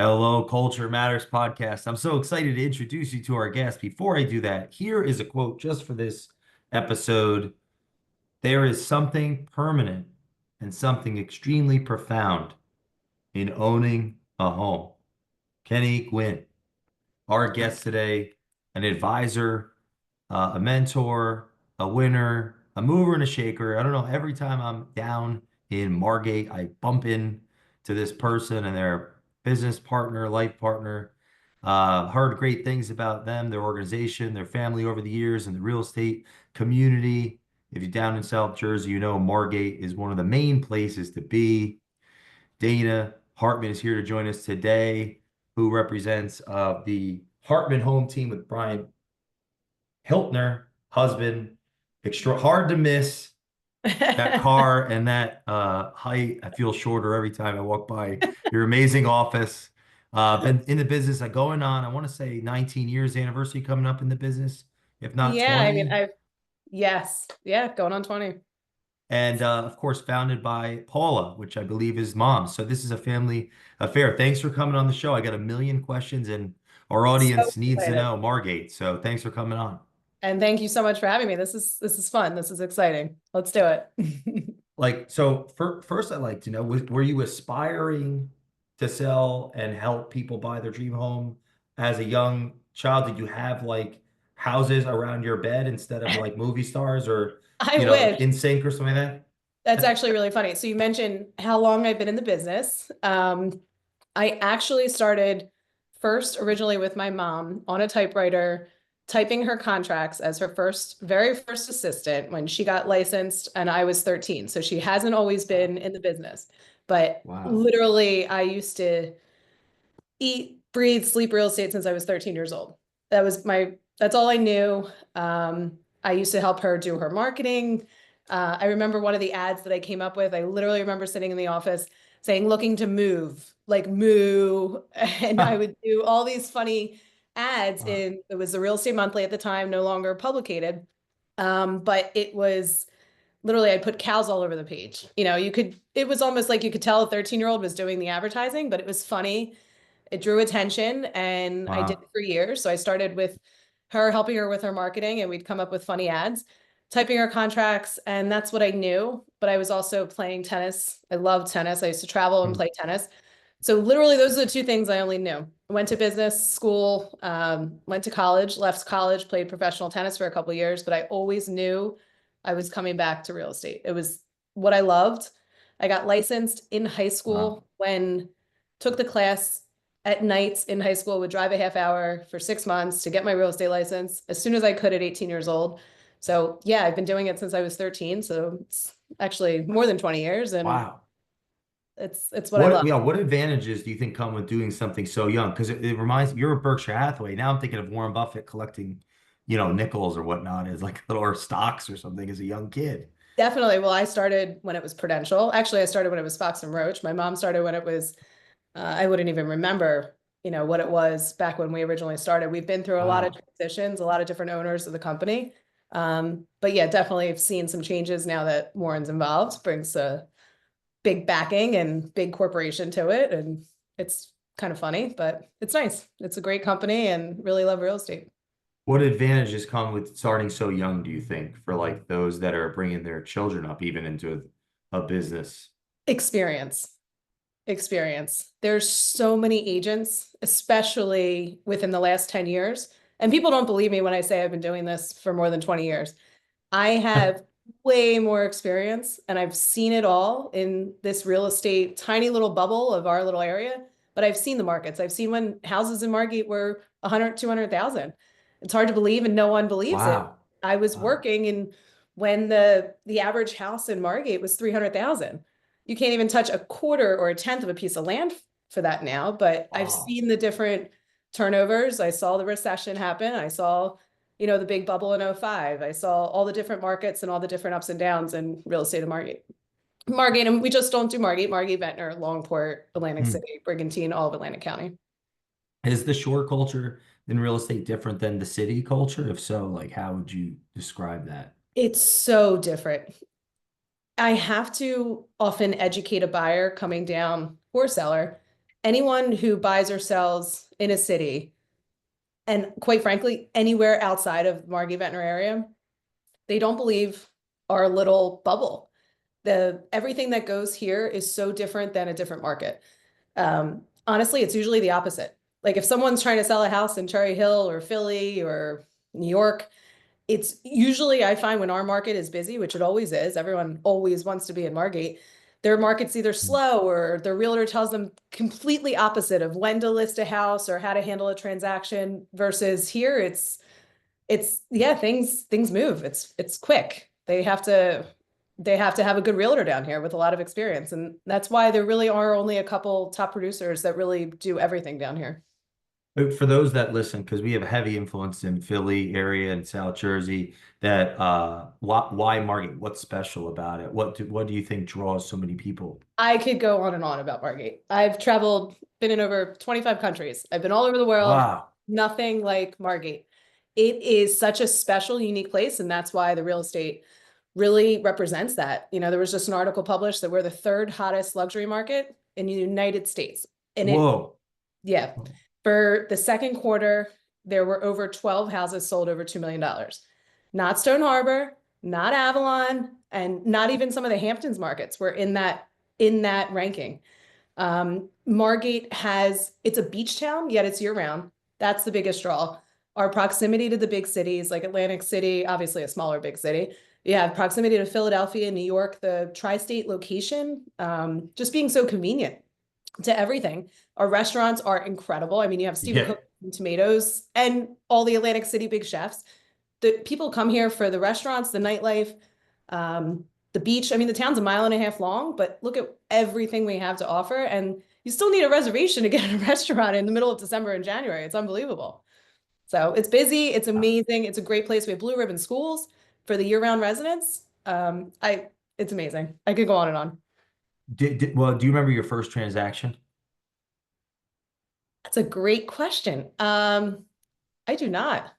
Hello, Culture Matters podcast. I'm so excited to introduce you to our guest. Before I do that, here is a quote just for this episode. There is something permanent and something extremely profound in owning a home. Kenny Gwynn, our guest today, an advisor, a mentor, a winner, a mover and a shaker. I don't know. Every time I'm down in Margate, I bump in to this person and their business partner, life partner. Heard great things about them, their organization, their family over the years, and the real estate community. If you're down in South Jersey, you know Margate is one of the main places to be. Dana Hartman is here to join us today, who represents the Hartman home team with Brian Hiltner, husband, extra hard to miss. That car and that height, I feel shorter every time I walk by your amazing office. Been in the business, going on, I want to say 19 years anniversary coming up in the business, if not Yeah, 20. yes. Yeah, going on 20. And of course, founded by Paula, which I believe is mom. So this is a family affair. Thanks for coming on the show. I got a million questions and our So audience needs to excited. know Margate. So thanks for coming on. And thank you so much for having me. This is fun. This is exciting. Let's do it. So first, I'd like to know, were you aspiring to sell and help people buy their dream home as a young child? Did you have like houses around your bed instead of like movie stars or, I wish. in sync or something like That's that? actually really funny. So you mentioned how long I've been in the business. I actually started first originally with my mom on a typewriter, typing her contracts as her very first assistant when she got licensed and I was 13. So she hasn't always been in the business, but Wow. literally I used to eat, breathe, sleep real estate since I was 13 years old. That's all I knew. I used to help her do her marketing. I remember one of the ads that I came up with. I literally remember sitting in the office saying, looking to move, like moo. And I would do all these funny ads Wow. it was the Real Estate Monthly at the time, no longer publicated. But it was literally I'd put cows all over the page. It was almost like you could tell a 13-year-old was doing the advertising, but it was funny. It drew attention and I did Wow. it for years. So I started with her, helping her with her marketing, and we'd come up with funny ads, typing her contracts, and that's what I knew. But I was also playing tennis. I loved tennis. I used to travel and Hmm. play tennis. So literally those are the two things I only knew. I went to business school, went to college, left college, played professional tennis for a couple of years, but I always knew I was coming back to real estate. It was what I loved. I got licensed in high Wow. school when took the class at nights in high school, would drive a half hour for 6 months to get my real estate license as soon as I could at 18 years old. So yeah, I've been doing it since I was 13. So it's actually more than 20 years and Wow. it's what I love. What advantages do you think come with doing something so young? Because it reminds me, you're a Berkshire Hathaway. Now I'm thinking of Warren Buffett collecting, nickels or whatnot as like little or stocks or something as a young kid. Definitely. Well, I started when it was Prudential. Actually, I started when it was Fox and Roach. My mom started when it was, I wouldn't even remember, what it was back when we originally started. We've been through a lot of Wow. transitions, a lot of different owners of the company. But yeah, definitely have seen some changes now that Warren's involved, brings a big backing and big corporation to it. And it's kind of funny, but it's nice. It's a great company and really love real estate. What advantages come with starting so young, do you think, for like those that are bringing their children up even into a business? Experience. Experience. There's so many agents, especially within the last 10 years. And people don't believe me when I say I've been doing this for more than 20 years. I have way more experience and I've seen it all in this real estate tiny little bubble of our little area. But I've seen the markets. I've seen when houses in Margate were 100, 200,000. It's hard to believe and no one believes it. Wow. I was Wow. working and when the average house in Margate was 300,000. You can't even touch a quarter or a tenth of a piece of land for that now, but I've Wow. seen the different turnovers. I saw the recession happen. I saw the big bubble in '05. I saw all the different markets and all the different ups and downs in real estate in Margate. Margate, and we just don't do Margate, Ventnor, Longport, Atlantic Hmm. City, Brigantine, all of Atlantic County. Is the shore culture in real estate different than the city culture? If so, like how would you describe that? It's so different. I have to often educate a buyer coming down or seller. anyone who buys or sells in a city, and quite frankly, anywhere outside of Margate Ventnor area, they don't believe our little bubble. Everything that goes here is so different than a different market. Honestly, it's usually the opposite. Like if someone's trying to sell a house in Cherry Hill or Philly or New York, it's usually I find when our market is busy, which it always is, everyone always wants to be in Margate. Their market's either slow or their realtor tells them completely opposite of when to list a house or how to handle a transaction versus here it's yeah, things move. It's quick. They have to have a good realtor down here with a lot of experience. And that's why there really are only a couple top producers that really do everything down here. For those that listen, because we have a heavy influence in Philly area and South Jersey, that why Margate? What's special about it? What do you think draws so many people? I could go on and on about Margate. I've traveled, been in over 25 countries. I've been all over the world. Wow. Nothing like Margate. It is such a special, unique place, and that's why the real estate really represents that. There was just an article published that we're the third hottest luxury market in the United States. And Whoa. yeah, for the second quarter, there were over 12 houses sold over $2 million. Not Stone Harbor, not Avalon, and not even some of the Hamptons markets were in that ranking. Margate it's a beach town, yet it's year round. That's the biggest draw. Our proximity to the big cities like Atlantic City, obviously a smaller big city. You have proximity to Philadelphia, New York, the tri-state location, just being so convenient to everything. Our restaurants are incredible. I mean, you have Stephen Yeah. Cook and Tomatoes and all the Atlantic City big chefs. The people come here for the restaurants, the nightlife, the beach. I mean, the town's a mile and a half long, but look at everything we have to offer. And you still need a reservation to get in a restaurant in the middle of December and January. It's unbelievable. So it's busy. It's amazing. It's a great place. We have blue ribbon schools for the year-round residents. It's amazing. I could go on and on. Well, do you remember your first transaction? That's a great question. I do not.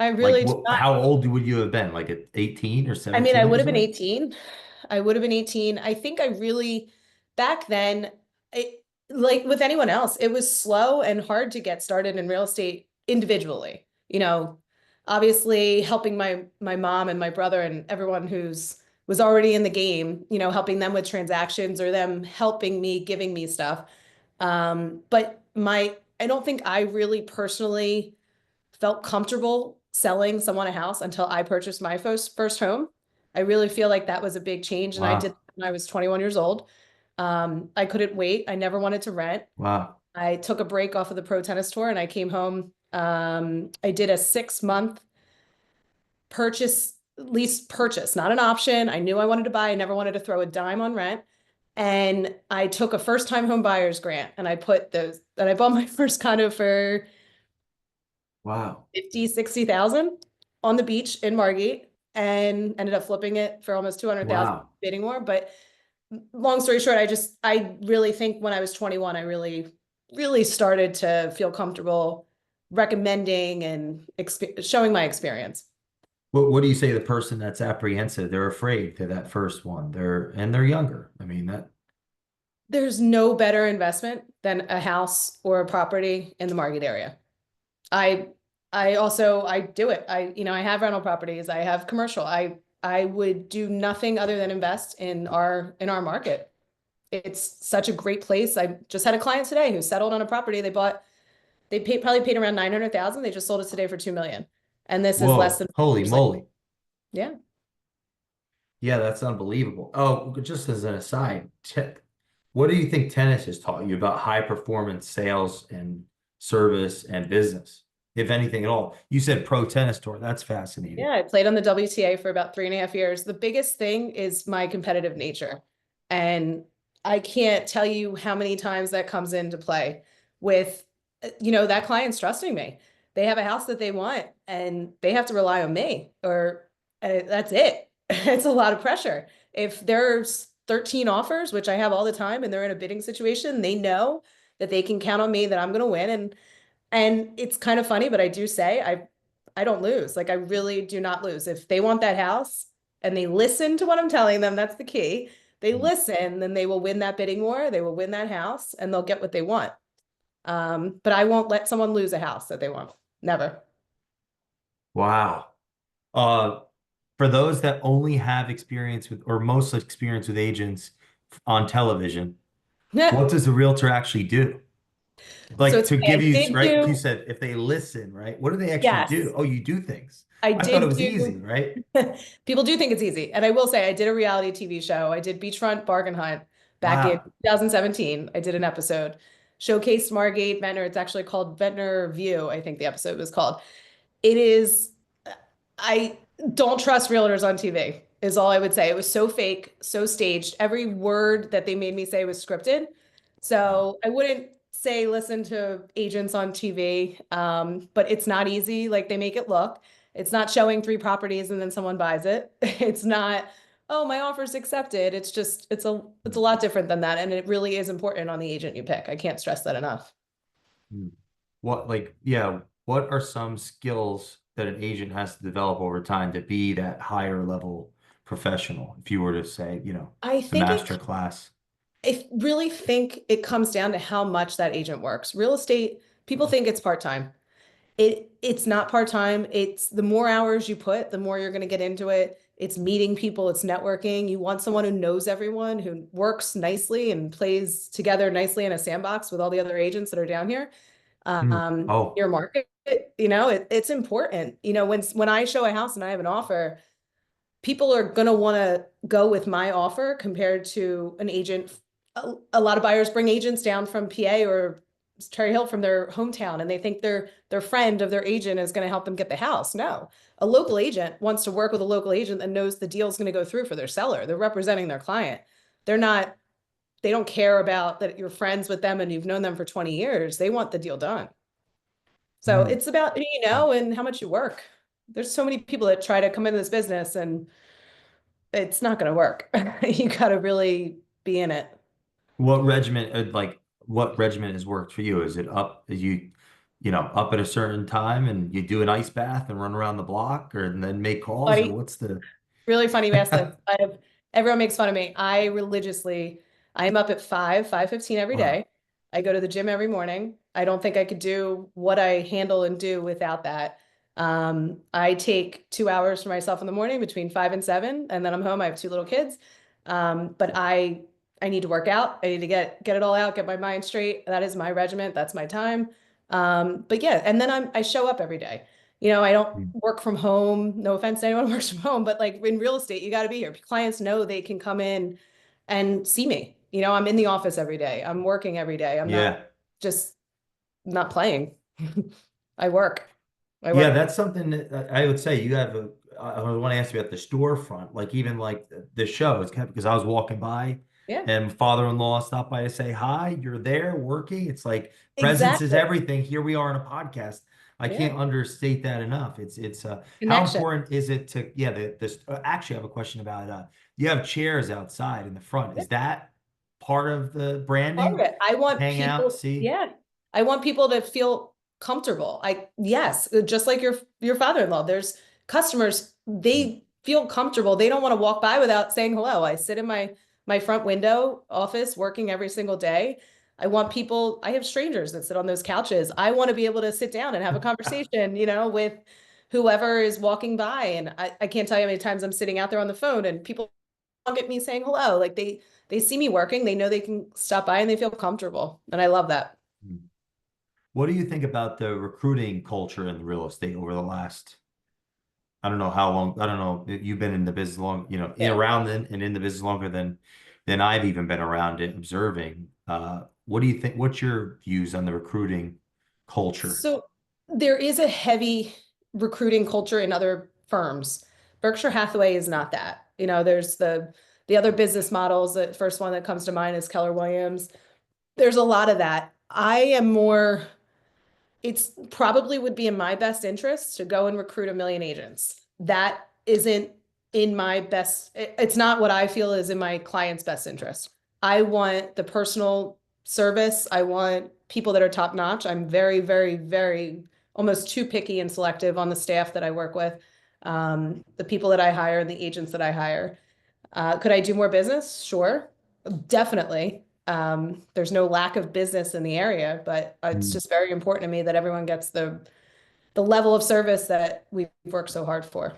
I Like, really do not. how old would you have been? Like at 18 or I mean, I 17 would or have been something? 18. I would have been 18. I think I really, back then, like with anyone else, it was slow and hard to get started in real estate individually. Obviously helping my mom and my brother and everyone was already in the game, helping them with transactions or them helping me, giving me stuff. But I don't think I really personally felt comfortable selling someone a house until I purchased my first home. I really feel like that was a big change, and I did Wow. that when I was 21 years old. I couldn't wait. I never wanted to rent. Wow. I took a break off of the pro tennis tour and I came home. I did a 6 month lease purchase, not an option. I knew I wanted to buy. I never wanted to throw a dime on rent. And I took a first time home buyer's grant and I bought my first condo for Wow. 50, 60,000 on the beach in Margate and ended up flipping it for almost 200,000 Wow. bidding war. But long story short, I really think when I was 21, I really, really started to feel comfortable recommending and showing my experience. What do you say to the person that's apprehensive? They're afraid to that first one. They're younger. I mean that. There's no better investment than a house or a property in the Margate area. I I do it. I have rental properties. I have commercial. I would do nothing other than invest in our market. It's such a great place. I just had a client today who settled on a property probably paid around 900,000. They just sold it today for 2 million. And this is less Whoa. than Holy years later. moly. Yeah. Yeah, that's unbelievable. Oh, just as an aside, what do you think tennis has taught you about high performance sales and service and business, if anything at all? You said pro tennis tour. That's fascinating. Yeah, I played on the WTA for about 3.5 years. The biggest thing is my competitive nature. And I can't tell you how many times that comes into play with, that client's trusting me. They have a house that they want and they have to rely on me or that's it. It's a lot of pressure. If there's 13 offers, which I have all the time, and they're in a bidding situation, they know that they can count on me that I'm going to win. And it's kind of funny, but I do say I don't lose. Like I really do not lose. If they want that house and they listen to what I'm telling them, that's the key. they Mm. listen, then they will win that bidding war, they will win that house, and they'll get what they want. But I won't let someone lose a house that they want. Never. Wow. Uh, for those that only have experience with, or most experience with agents on television, what does a realtor actually do? So Like it's to funny, give I you, did right? You do, said if they listen, right? What do they actually do? yes, Oh, you do things. I I thought it did was easy, do. right? People do think it's easy. And I will say, I did a reality TV show. I did Beachfront Bargain Hunt back in Wow. 2017. I did an episode, showcased Margate, Ventnor. It's actually called Ventnor View, I think the episode was called. It is, I don't trust realtors on TV, is all I would say. It was so fake, so staged. Every word that they made me say was scripted. Wow. So I wouldn't say listen to agents on TV, but it's not easy like they make it look. It's not showing three properties and then someone buys it. It's not, oh, my offer's accepted. It's just, it's a lot different than that. And it really is important on the agent you pick. I can't stress that enough. Mm. What, like, yeah, what are some skills that an agent has to develop over time to be that higher level professional? If you were to say, I the think master it class. I really think it comes down to how much that agent works. Real estate, people think it's part-time. It's not part-time. It's the more hours you put, the more you're going to get into it. It's meeting people, it's networking. You want someone who knows everyone, who works nicely and plays together nicely in a sandbox with all the other agents that are down here. Hmm. Oh, Your market, it's important. When I show a house and I have an offer, people are going to want to go with my offer compared to an agent. A lot of buyers bring agents down from PA or Cherry Hill from their hometown, and they think their friend of their agent is going to help them get the house. No, a local agent wants to work with a local agent that knows the deal is going to go through for their seller. They're representing their client. They're not, they don't care about that you're friends with them and you've known them for 20 years. They want the deal done. So hmm. it's about who you know and how much you work. There's so many people that try to come into this business and it's not going to work. You got to really be in it. What regiment, what regiment has worked for you? Is it up, up at a certain time and you do an ice bath and run around the block or and then make calls or Funny, what's the, really funny you ask this. Everyone makes fun of me. I am up at 5:15 every wow. day. I go to the gym every morning. I don't think I could do what I handle and do without that. I take 2 hours for myself in the morning between 5 and 7, and then I'm home. I have two little kids. But I need to work out. I need to get it all out, get my mind straight. That is my regiment. That's my time. But yeah, and then I show up every day. I don't Mm. work from home. No offense to anyone who works from home, but like in real estate, you got to be here. Clients know they can come in and see me. I'm in the office every day. I'm working every day. I'm not Yeah. just not playing. I work. I Yeah, work. that's something that I would say you have I want to ask you about the storefront, like even like the show. It's kind of because I was walking by Yeah, and father-in-law stopped by to say hi. You're there working. It's like presence is exactly. everything. Here we are on a podcast. I Yeah, can't understate that enough. It's how connection. important is it to yeah, this actually I have a question about you have chairs outside in the front. Yeah. Is that part of the Part of branding? it. I want Hang out, people, see? yeah. I want people to feel comfortable. Yes, just like your father-in-law. There's customers, Mm. they feel comfortable. They don't want to walk by without saying hello. I sit in my front window office working every single day. I have strangers that sit on those couches. I want to be able to sit down and have a conversation, with whoever is walking by. And I can't tell you how many times I'm sitting out there on the phone and people look at me saying hello. Like they see me working, they know they can stop by and they feel comfortable. And I love that. Mm. What do you think about the recruiting culture in real estate over the last, I don't know how long, I don't know, you've been in the business long, Yeah. around and in the business longer than I've even been around it observing. What do you think? What's your views on the recruiting culture? So there is a heavy recruiting culture in other firms. Berkshire Hathaway is not that. There's the other business models. The first one that comes to mind is Keller Williams. There's a lot of that. I am more it's probably would be in my best interest to go and recruit 1 million agents. That isn't in my best, it's not what I feel is in my client's best interest. I want the personal service. I want people that are top notch. I'm very, very, very almost too picky and selective on the staff that I work with, the people that I hire and the agents that I hire. Could I do more business? Sure, definitely. There's no lack of business in the area, but it's Mm. just very important to me that everyone gets the level of service that we've worked so hard for.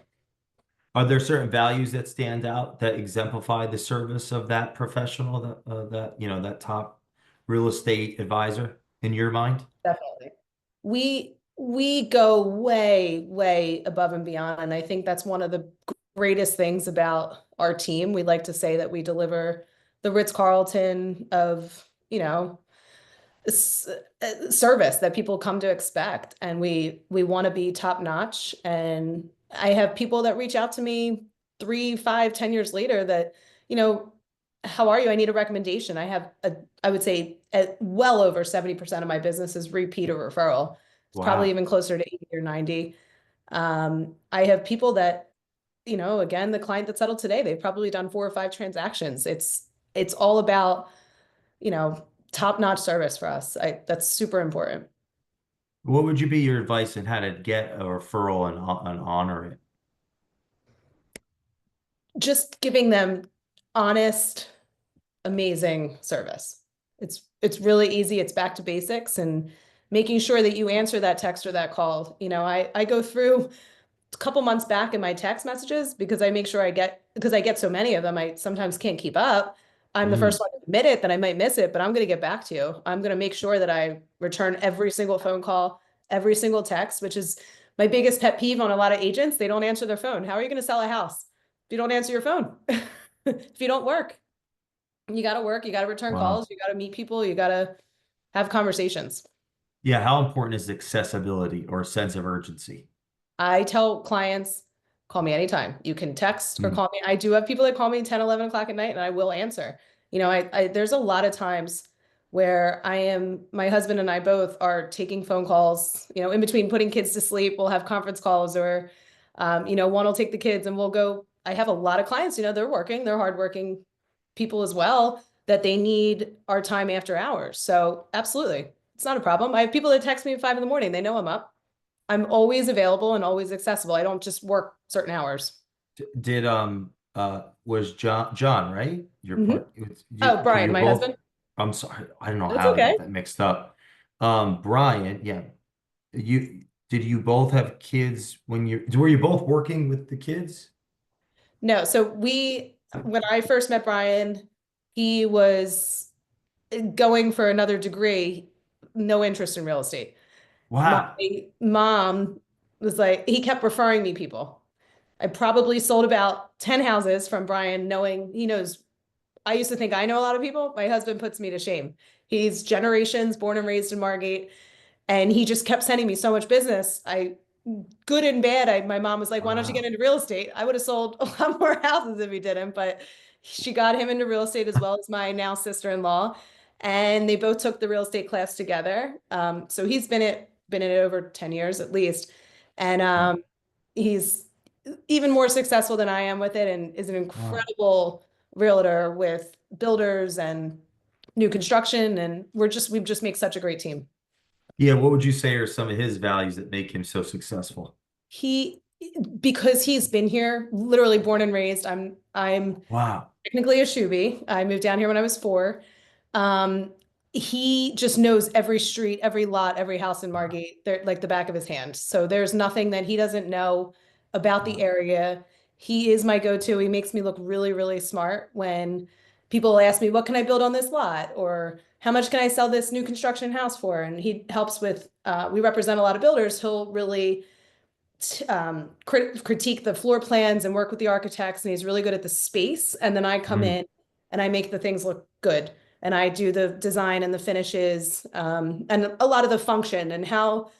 Are there certain values that stand out that exemplify the service of that professional, that top real estate advisor in your mind? Definitely. We go way, way above and beyond. And I think that's one of the greatest things about our team. We like to say that we deliver the Ritz-Carlton of, service that people come to expect. And we want to be top notch. And I have people that reach out to me 3, 5, 10 years later that, you know, how are you? I need a recommendation. I would say well over 70% of my business is repeat or referral. It's probably Wow. even closer to 80 or 90. I have people that, again, the client that settled today, they've probably done 4 or 5 transactions. It's all about, you know, top-notch service for us. That's super important. What would you be your advice on how to get a referral and honor it? Just giving them honest, amazing service. It's really easy. It's back to basics and making sure that you answer that text or that call. I go through a couple months back in my text messages because I make sure because I get so many of them, I sometimes can't keep up. I'm the first Mm. one to admit it that I might miss it, but I'm going to get back to you. I'm going to make sure that I return every single phone call, every single text, which is my biggest pet peeve on a lot of agents. They don't answer their phone. How are you going to sell a house if you don't answer your phone? If you don't work, you got to work, you got to return Wow. calls, you got to meet people, you got to have conversations. Yeah, how important is accessibility or sense of urgency? I tell clients, call me anytime. You can text or Mm. call me. I do have people that call me 10, 11 o'clock at night and I will answer. There's a lot of times where my husband and I both are taking phone calls, in between putting kids to sleep, we'll have conference calls or, one will take the kids and we'll go. I have a lot of clients, they're working, they're hardworking people as well, that they need our time after hours. So absolutely. It's not a problem. I have people that text me at 5 in the morning. They know I'm up. I'm always available and always accessible. I don't just work certain hours. Did was John, right? Your Mhm. part Oh, Brian, you're my both. husband. I'm sorry, I don't know That's how I got okay. that mixed up. Brian, yeah. You both have kids when were you both working with the kids? No, so when I first met Brian, he was going for another degree, no interest in real estate. My Wow. mom was like, he kept referring me people. I probably sold about 10 houses from Brian, knowing he knows. I used to think I know a lot of people. My husband puts me to shame. He's generations born and raised in Margate. And he just kept sending me so much business. Good and bad. My mom was like, why don't you get Wow. into real estate? I would have sold a lot more houses if he didn't, but she got him into real estate as well as my now sister-in-law. And they both took the real estate class together. So he's been in it over 10 years at least. And Wow. he's even more successful than I am with it and is an Wow. incredible realtor with builders and new construction. And we've just make such a great team. Yeah, what would you say are some of his values that make him so successful? He because he's been here, literally born and raised. I'm Wow. technically a Shuby. I moved down here when I was 4. Um, he just knows every street, every lot, every house in Wow. Margate, they're like the back of his hand. So there's nothing that he doesn't know about the Wow. area. He is my go-to. He makes me look really, really smart when people ask me, what can I build on this lot? Or how much can I sell this new construction house for? And he helps with, we represent a lot of builders. He'll really critique the floor plans and work with the architects, and he's really good at the space. And then I come Mm. in and I make the things look good, and I do the design and the finishes, and a lot of the function and how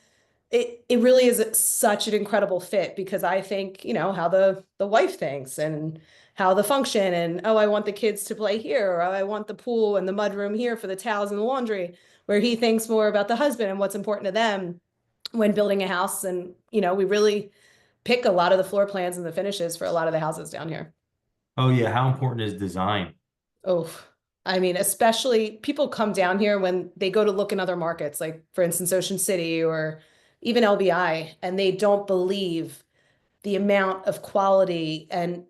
it really is such an incredible fit because I think, how the wife thinks and how the function and, oh, I want the kids to play here, or oh, I want the pool and the mud room here for the towels and the laundry, where he thinks more about the husband and what's important to them when building a house. And, we really pick a lot of the floor plans and the finishes for a lot of the houses down here. Oh yeah, how important is design? Oh, I mean, especially people come down here when they go to look in other markets, like for instance, Ocean City or even LBI, and they don't believe the amount of quality and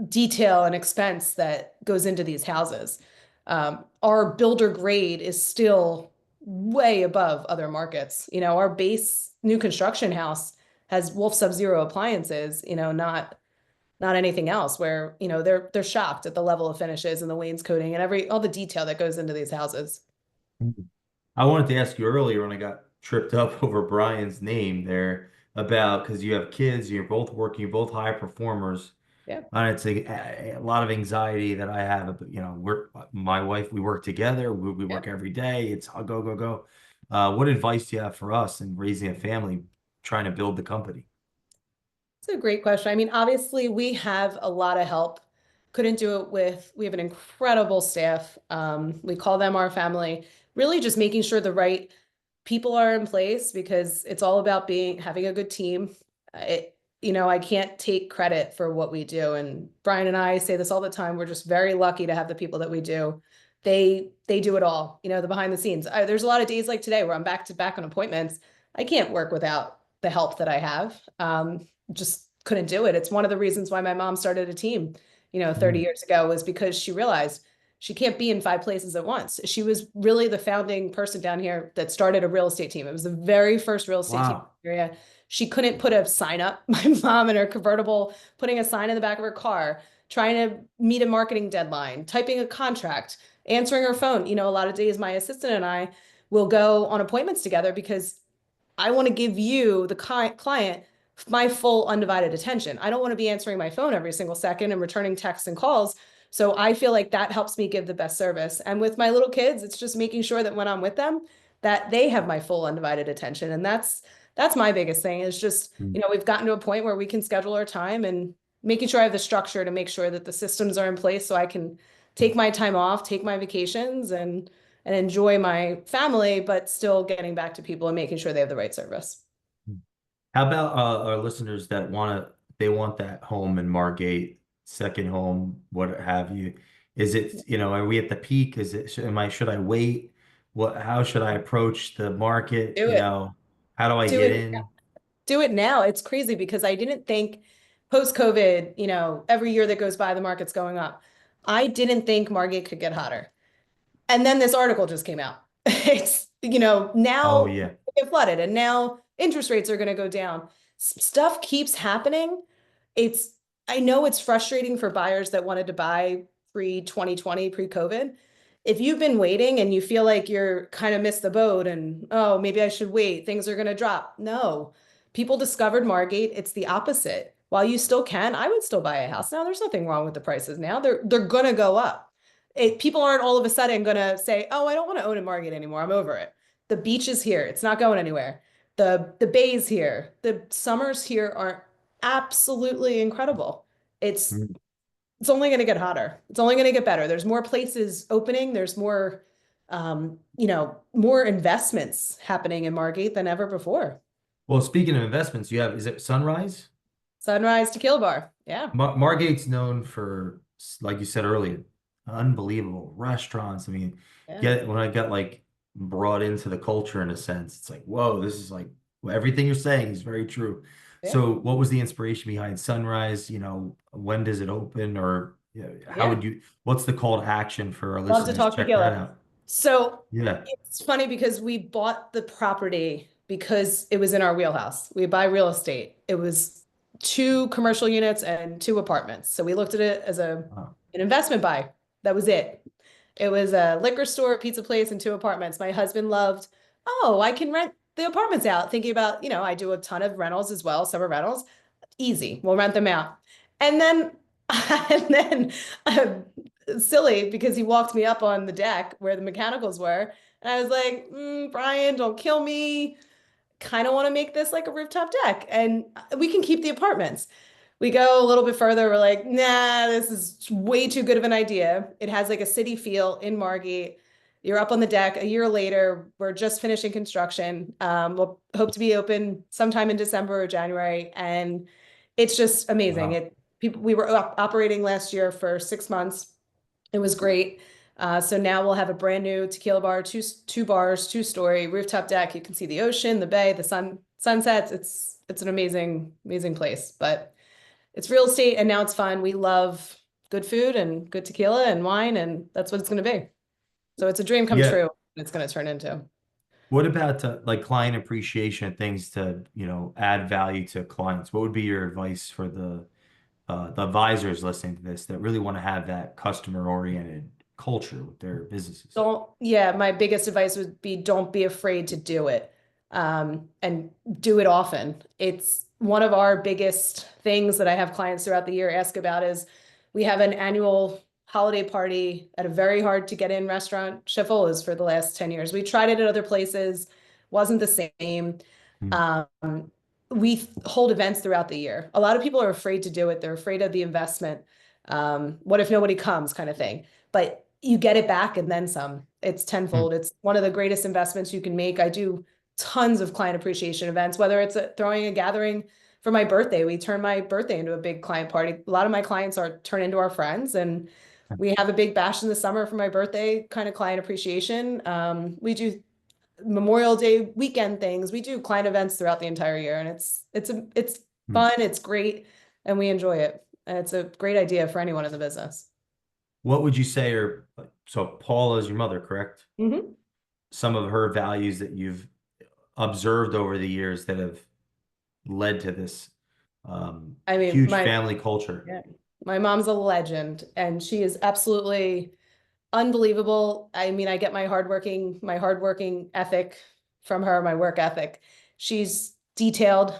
detail and expense that goes into these houses. Our builder grade is still way above other markets. Our base new construction house has Wolf Sub-Zero appliances, not anything else where, they're shocked at the level of finishes and the wainscoting and all the detail that goes into these houses. I wanted to ask you earlier when I got tripped up over Brian's name there about because you have kids, you're both working, you're both high performers. Yeah. And it's a lot of anxiety that I have. But, my wife, we work together. We Yeah. work every day. It's go, go, go. What advice do you have for us in raising a family, trying to build the company? It's a great question. I mean, obviously, we have a lot of help. Couldn't do it we have an incredible staff. We call them our family. Really just making sure the right people are in place because it's all about having a good team. I can't take credit for what we do. And Brian and I say this all the time. We're just very lucky to have the people that we do. They do it all, the behind the scenes. There's a lot of days like today where I'm back to back on appointments. I can't work without the help that I have. Just couldn't do it. It's one of the reasons why my mom started a team, 30 Mm. years ago was because she realized she can't be in 5 places at once. She was really the founding person down here that started a real estate team. It was the very first real estate team in Wow. the area. She couldn't put a sign up. My mom in her convertible, putting a sign in the back of her car, trying to meet a marketing deadline, typing a contract, answering her phone. A lot of days my assistant and I will go on appointments together because I want to give you, the client, my full undivided attention. I don't want to be answering my phone every single second and returning texts and calls. So I feel like that helps me give the best service. And with my little kids, it's just making sure that when I'm with them, that they have my full undivided attention. And that's my biggest thing is just, Mm. we've gotten to a point where we can schedule our time and making sure I have the structure to make sure that the systems are in place so I can take my time off, take my vacations and enjoy my family, but still getting back to people and making sure they have the right service. How about our listeners that they want that home in Margate, second home, what have you? Is it, are we at the peak? Is it, should I wait? How should I approach the market? Do it. How do I Do get it. in? Do it now. It's crazy because I didn't think post-COVID, every year that goes by, the market's going up. I didn't think Margate could get hotter. And then this article just came out. It's, Oh, now yeah. we get flooded and now interest rates are going to go down. Stuff keeps happening. It's, I know it's frustrating for buyers that wanted to buy pre-2020, pre-COVID. If you've been waiting and you feel like you're kind of missed the boat and, oh, maybe I should wait, things are going to drop. No, people discovered Margate. It's the opposite. While you still can, I would still buy a house now. There's nothing wrong with the prices now. They're going to go up. People aren't all of a sudden going to say, oh, I don't want to own in Margate anymore. I'm over it. The beach is here. It's not going anywhere. The bay's here. The summers here are absolutely incredible. It's Mm. it's only going to get hotter. It's only going to get better. There's more places opening. There's more investments happening in Margate than ever before. Well, speaking of investments, is it Sunrise? Sunrise Tequila Bar. Yeah. Margate's known for, like you said earlier, unbelievable restaurants. I mean, Yeah. get when I got like brought into the culture in a sense, it's like, whoa, this is like well, everything you're saying is very true. Yeah. So, what was the inspiration behind Sunrise? When does it open, or Yeah. what's the call to action for our Love to listeners? talk Check that tequila. out. So Yeah. it's funny because we bought the property because it was in our wheelhouse. We buy real estate. It was two commercial units and two apartments. So we looked at it as Wow. an investment buy. That was it. It was a liquor store, pizza place, and two apartments. My husband loved, oh, I can rent the apartments out. Thinking about, I do a ton of rentals as well, summer rentals. Easy. We'll rent them out. And then, and then, silly because he walked me up on the deck where the mechanicals were. And I was like, Brian, don't kill me. Kind of want to make this like a rooftop deck and we can keep the apartments. We go a little bit further. We're like, nah, this is way too good of an idea. It has like a city feel in Margate. You're up on the deck a year later. We're just finishing construction. We'll hope to be open sometime in December or January. And it's just amazing. Wow. We were operating last year for 6 months. It was great. So now we'll have a brand new tequila bar, two bars, two-story rooftop deck. You can see the ocean, the bay, the sunsets. It's an amazing, amazing place. But it's real estate and now it's fun. We love good food and good tequila and wine, and that's what it's going to be. So it's a dream come Yeah. true. It's going to turn into. What about like client appreciation, things to, add value to clients? What would be your advice for the advisors listening to this that really want to have that customer oriented culture with their businesses? Don't, yeah, my biggest advice would be don't be afraid to do it. And do it often. It's one of our biggest things that I have clients throughout the year ask about is we have an annual holiday party at a very hard to get in restaurant. Schiffel is for the last 10 years. We tried it at other places, wasn't the same. Mm, Um, we hold events throughout the year. A lot of people are afraid to do it. They're afraid of the investment. What if nobody comes kind of thing. But you get it back and then some. It's mm, tenfold. It's one of the greatest investments you can make. I do tons of client appreciation events, whether it's throwing a gathering for my birthday. We turn my birthday into a big client party. A lot of my clients are turned into our friends, and we have a big bash in the summer for my birthday, kind of client appreciation. We do Memorial Day weekend things. We do client events throughout the entire year, and it's mm. fun. It's great, and we enjoy it. And it's a great idea for anyone in the business. What would you say are, so Paula is your mother, correct? Mhm. Some of her values that you've observed over the years that have led to this I mean, huge family culture? yeah, my mom's a legend, and she is absolutely unbelievable. I mean, I get my hardworking ethic from her, my work ethic. She's detailed,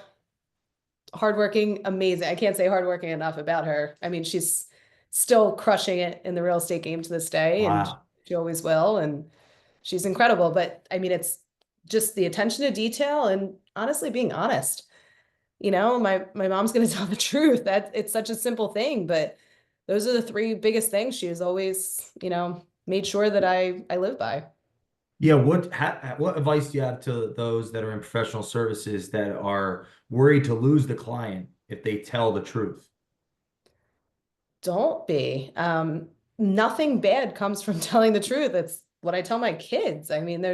hardworking, amazing. I can't say hardworking enough about her. I mean, she's still crushing it in the real estate game to this day, and Wow. she always will. And she's incredible. But I mean, it's just the attention to detail and honestly being honest. My mom's going to tell the truth. That it's such a simple thing, but those are the three biggest things she has always, made sure that I live by. Yeah, what advice do you have to those that are in professional services that are worried to lose the client if they tell the truth? Don't be. Nothing bad comes from telling the truth. It's what I tell my kids. I mean,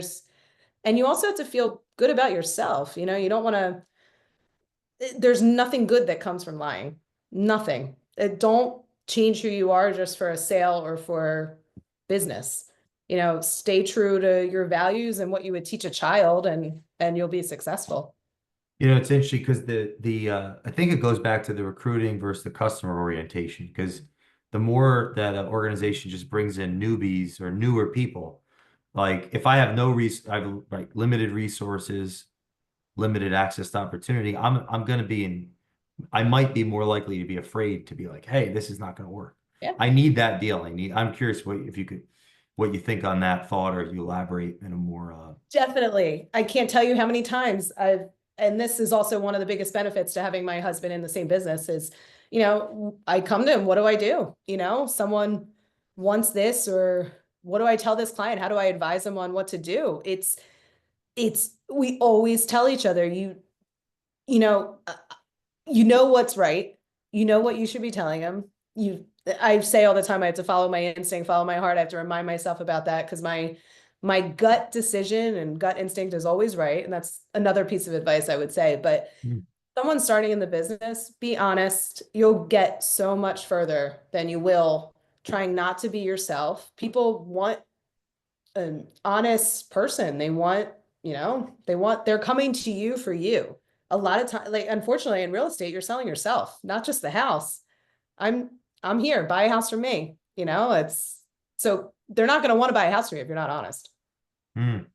and you also have to feel good about yourself. You don't want to, there's nothing good that comes from lying. Nothing. Don't change who you are just for a sale or for business. Stay true to your values and what you would teach a child, and you'll be successful. It's interesting because the I think it goes back to the recruiting versus the customer orientation because the more that an organization just brings in newbies or newer people, like if I have no I have like limited resources, limited access to opportunity, I'm gonna be in I might be more likely to be afraid to be like, hey, this is not gonna work. Yeah. I need that deal. I'm curious if you could what you think on that thought or you elaborate in a more Definitely. I can't tell you how many times and this is also one of the biggest benefits to having my husband in the same business is, I come to him, what do I do? Someone wants this, or what do I tell this client? How do I advise them on what to do? We always tell each other, you know, uh, you know what's right. You know what you should be telling them. I say all the time, I have to follow my instinct, follow my heart. I have to remind myself about that because my gut decision and gut instinct is always right. And that's another piece of advice I would say. But mm, someone starting in the business, be honest. You'll get so much further than you will trying not to be yourself. People want an honest person. They're coming to you for you. A lot of time, like unfortunately in real estate, you're selling yourself, not just the house. I'm I'm here, buy a house from me. It's so they're not going to want to buy a house from you if you're not honest. mm.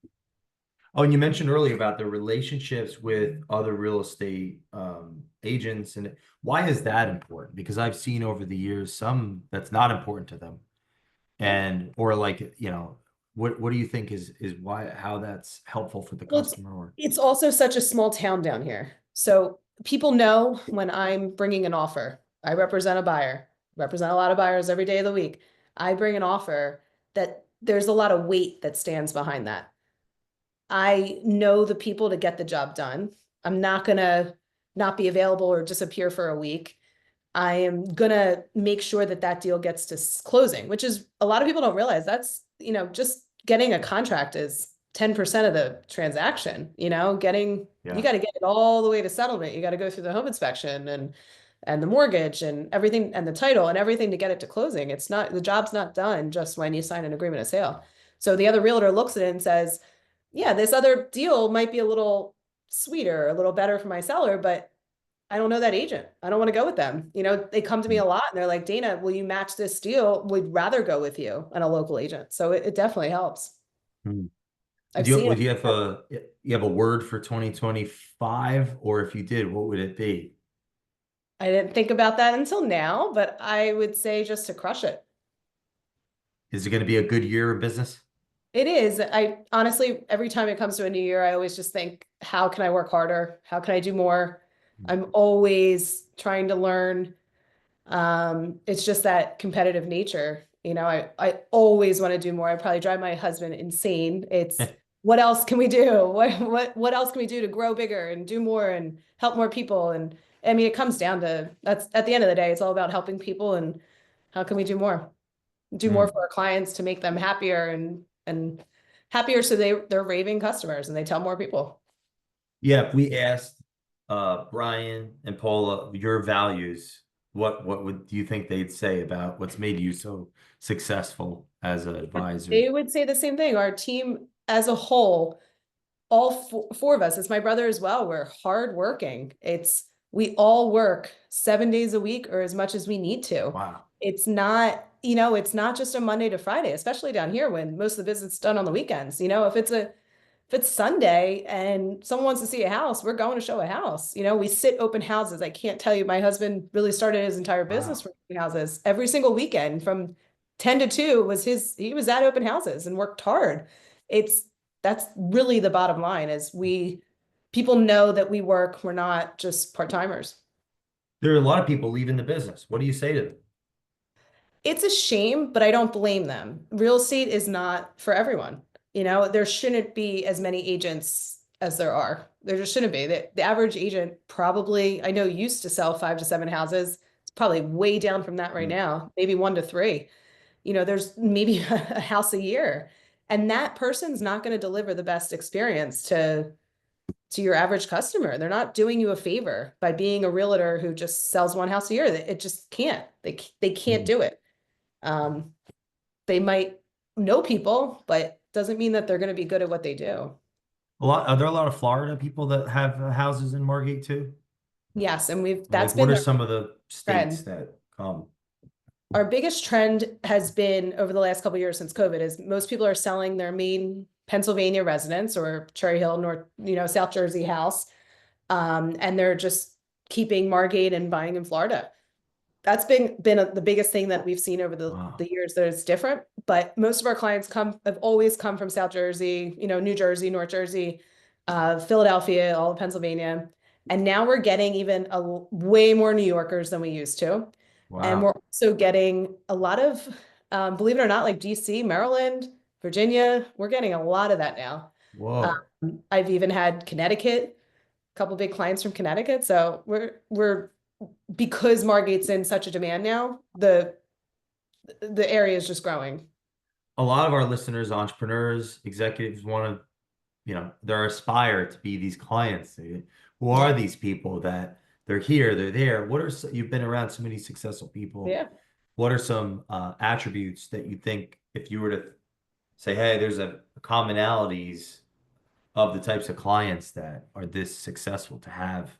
Oh, and you mentioned earlier about the relationships with other real estate agents, and why is that important? Because I've seen over the years some that's not important to them, Yeah. and or like what do you think is why how that's helpful for the Well, it's customer? Or it's also such a small town down here. So people know when I'm bringing an offer. I represent a buyer, represent a lot of buyers every day of the week. I bring an offer that there's a lot of weight that stands behind that. I know the people to get the job done. I'm not gonna not be available or disappear for a week. I am gonna make sure that that deal gets to closing, which is a lot of people don't realize that's, just getting a contract is 10% of the transaction, you yeah, got to get it all the way to settlement. You got to go through the home inspection and and the mortgage and everything and the title and everything to get it to closing. It's not, the job's not done just when you sign an agreement of sale. So the other realtor looks at it and says, yeah, this other deal might be a little sweeter, a little better for my seller, but I don't know that agent. I don't want to go with them. You know, they come to me a lot and they're like, Dana, will you match this deal? We'd rather go with you and a local agent. So it definitely helps. Hmm. I've seen Would it. you have a word for 2025, or if you did, what would it be? I didn't think about that until now, but I would say just to crush it. Is it going to be a good year of business? It is. I honestly, every time it comes to a new year, I always just think, how can I work harder? How can I do more? I'm always trying to learn. It's just that competitive nature. You know, I always want to do more. I probably drive my husband insane. It's what else can we do? What else can we do to grow bigger and do more and help more people? And I mean, it comes down to that's at the end of the day, it's all about helping people and how can we do more Hmm. for our clients to make them happier and happier so they're raving customers and they tell more people. Yeah, if we asked Brian and Paula your values, what would do you think they'd say about what's made you so successful as an advisor? They would say the same thing. Our team as a whole, all four of us, it's my brother as well, we're hardworking. It's we all work 7 days a week or as much as we need to. Wow. It's not, you know, it's not just a Monday to Friday, especially down here when most of the business is done on the weekends. You know, if it's Sunday and someone wants to see a house, we're going to show a house. You know, we sit open houses. I can't tell you, my husband really started his entire business Wow. from open houses. Every single weekend from 10 to 2 was he was at open houses and worked hard. It's that's really the bottom line is people know that we work, we're not just part-timers. There are a lot of people leaving the business. What do you say to them? It's a shame, but I don't blame them. Real estate is not for everyone. You know, there shouldn't be as many agents as there are. There just shouldn't be. The average agent probably, I know, used to sell 5 to 7 houses. It's probably way down from that right Hmm. now, maybe 1 to 3. You know, there's maybe a house a year. And that person's not going to deliver the best experience to your average customer. They're not doing you a favor by being a realtor who just sells one house a year. It just can't. They can't Hmm. do it. Um, they might know people, but doesn't mean that they're going to be good at what they do. Are there a lot of Florida people that have houses in Margate too? Yes, and that's Like, what been are our some of the states trend. that come? Our biggest trend has been over the last couple of years since COVID is most people are selling their main Pennsylvania residence or Cherry Hill, North, you know, South Jersey house. And they're just keeping Margate and buying in Florida. That's been the biggest thing that we've seen over Wow. the years that it's different. But most of our clients have always come from South Jersey, you know, New Jersey, North Jersey, Philadelphia, all of Pennsylvania. And now we're getting even way more New Yorkers than we used to. And we're Wow. also getting a lot of, believe it or not, like DC, Maryland, Virginia, we're getting a lot of that now. Whoa. I've even had Connecticut, a couple big clients from Connecticut. So we're because Margate's in such a demand now, the area is just growing. A lot of our listeners, entrepreneurs, executives want to, they're aspire to be these clients. Who are Yeah. these people that they're here, they're there? You've been around so many successful people. Yeah. What are some attributes that you think if you were to say, hey, there's a commonalities of the types of clients that are this successful to have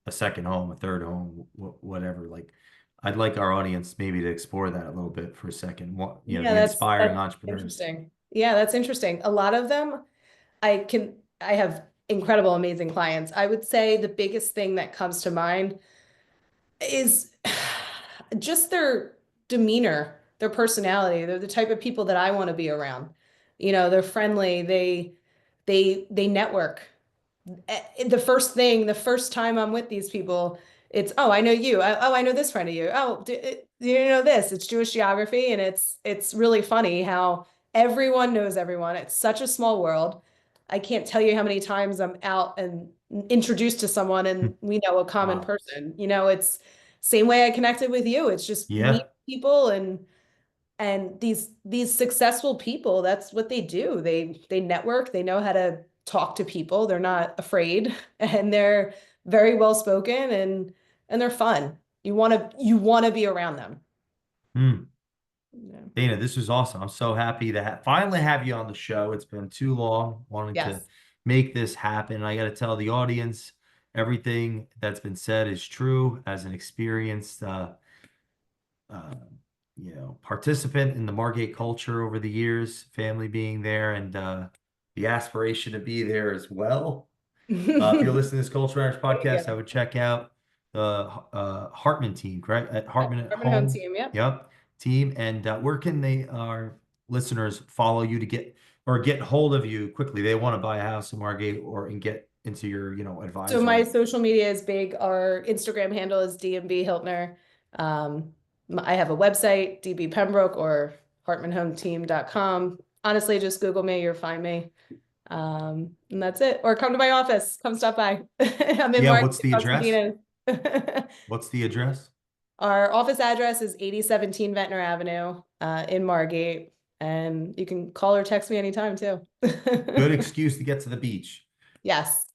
a second home, a third home, whatever. Like, I'd like our audience maybe to explore that a little bit for a second. Yeah, The inspiring that's entrepreneurs. interesting. Yeah, that's interesting. A lot of them I have incredible, amazing clients. I would say the biggest thing that comes to mind is just their demeanor, their personality. They're the type of people that I want to be around. You know, they're friendly, they network. The first time I'm with these people, it's, oh, I know you. Oh, I know this friend of you. Oh, do you know this? It's Jewish geography, and it's really funny how everyone knows everyone. It's such a small world. I can't tell you how many times I'm out and introduced to someone and we know a common Wow. person. You know, it's same way I connected with you. It's just meet Yeah. people and these successful people, that's what they do. They network, they know how to talk to people, they're not afraid, and they're very well spoken and they're fun. You want to be around them. Hmm. Yeah. Dana, this was awesome. I'm so happy to finally have you on the show. It's been too long wanting to Yes. make this happen. I got to tell the audience everything that's been said is true as an experienced, uh, participant in the Margate culture over the years, family being there and the aspiration to be there as well. If you're listening to this Culture Matters podcast, I Together. would check out the Hartman team, correct? At Hartman at Hartman home home. team. Yep. Yep. Team. And where can our listeners follow you to get hold of you quickly? They want to buy a house in Margate and get into your, So my advisory. social media is big. Our Instagram handle is DMB Hiltner. I have a website, DB Pembroke or hartmanhometeam.com. Honestly, just Google me, you'll find me. And that's it. Or come to my office. Come stop by. I'm in Yeah. Market What's the across from address? Dina's. What's the address? Our office address is 8017 Ventnor Avenue, in Margate. And you can call or text me anytime too. Good excuse to get to the beach. Yes.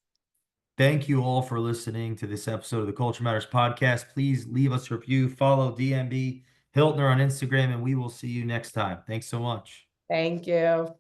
Thank you all for listening to this episode of the Culture Matters podcast. Please leave us a review, follow DMB Hiltner on Instagram, and we will see you next time. Thanks so much. Thank you.